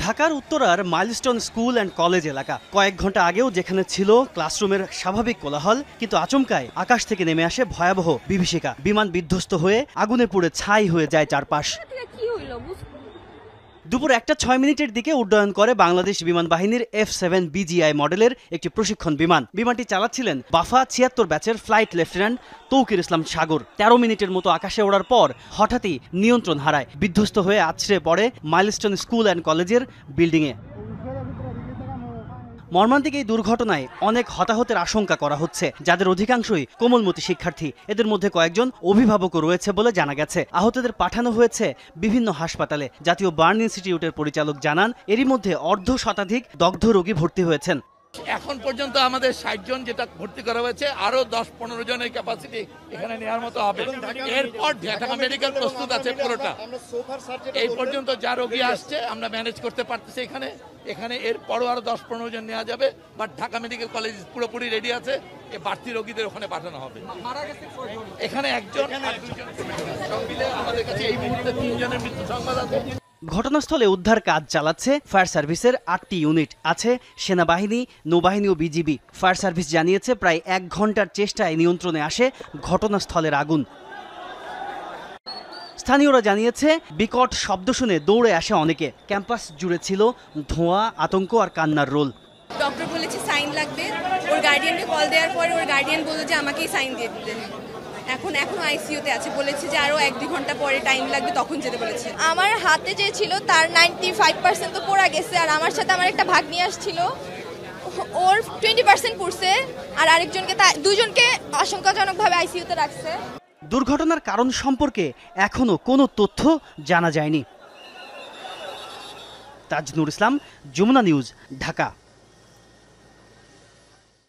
ঢাকার উত্তরার milestone school and college এলাকা কয়েক ঘন্টা আগেও যেখানে ছিল ক্লাসরুমের স্বাভাবিক কোলাহল, কিন্তু আচমকায় আকাশ থেকে নেমে আসে ভয়াবহ বিভীষিকা। বিমান বিধ্বস্ত হয়ে আগুনে পুড়ে ছাই হয়ে যায় চারপাশ। দুপুর 1:06 দিকে উড্ডয়ন করে বাংলাদেশ বিমান বাহিনীর F-7 BGI মডেলের একটি প্রশিক্ষণ বিমান। বিমানটি চালাচ্ছিলেন বাফা 76 ব্যাচের ফ্লাইট লেফটেন্যান্ট তৌকির ইসলাম সাগর। 13 মিনিটের মতো আকাশে ওড়ার পর হঠাৎই নিয়ন্ত্রণ হারায়, বিধ্বস্ত হয়ে আছড়ে পড়ে মাইলস্টোন স্কুল অ্যান্ড কলেজের বিল্ডিংয়ে। মর্মান্তিক এই দুর্ঘটনায় অনেক হতাহতের আশঙ্কা করা হচ্ছে, যাদের অধিকাংশই কোমলমতি শিক্ষার্থী। এদের মধ্যে কয়েকজন অভিভাবকও রয়েছে বলে জানা গেছে। আহতদের পাঠানো হয়েছে বিভিন্ন হাসপাতালে। জাতীয় বার্ন ইনস্টিটিউটের পরিচালক জানান, এরই মধ্যে অর্ধশতাধিক দগ্ধ রোগী ভর্তি হয়েছেন। এখন পর্যন্ত আমাদের 60 জন যেটা ভর্তি করা হয়েছে, আরো 10-15 জনের ক্যাপাসিটি এখানে নেওয়ার মতো হবে। এরপর ঢাকা মেডিকেল প্রস্তুত আছে পুরোটা। এই পর্যন্ত যা রোগী আসছে আমরা ম্যানেজ করতে পারতেছি এখানে এরপরও আরো 10-15 জন নেওয়া যাবে। বাট ঢাকা মেডিকেল কলেজ পুরোপুরি রেডি আছে, এই বাড়তি রোগীদের ওখানে পাঠানো হবে। এখানে একজন আর দুজন সব মিলে আমাদের কাছে এই মুহূর্তে 3 জনের মৃত্যু সংবাদ আছে। ঘটনাস্থলে উদ্ধার কাজ চালাচ্ছে ফায়ার সার্ভিসের 8টি ইউনিট, আছে সেনাবাহিনী, নৌবাহিনী ও বিজিবি। ফায়ার সার্ভিস জানিয়েছে প্রায় 1 ঘন্টার চেষ্টায় নিয়ন্ত্রণে আসে ঘটনাস্থলের আগুন। স্থানীয়রা জানিয়েছে বিকট শব্দ শুনে দৌড়ে আসে অনেকে। ক্যাম্পাস জুড়ে ছিল ধোঁয়া, আতঙ্ক আর কান্নার রোল। ডক্টর বলেছে সাইন লাগবে, ওর গার্ডিয়ানকে কল দেওয়ার পরে ওর গার্ডিয়ান বলল যে আমাকেই সাইন দিয়ে দিতে। এখন আইসিইউতে আছে, বলেছে যে আরো 1-2 ঘন্টা পরে টাইম লাগবে, তখন যেতে বলেছে। আমার হাতে যে ছিল তার 95% তো পড়া গেছে, আর আমার সাথে আমার একটা ভাগ্নি আসছিল, ওর 20% পড়ছে, আর আরেকজনকে দুজনকে আশঙ্কাজনকভাবে আইসিইউতে রাখছে। দুর্ঘটনার কারণ সম্পর্কে এখনো কোনো তথ্য জানা যায়নি। তাজনুর ইসলাম, যমুনা নিউজ, ঢাকা।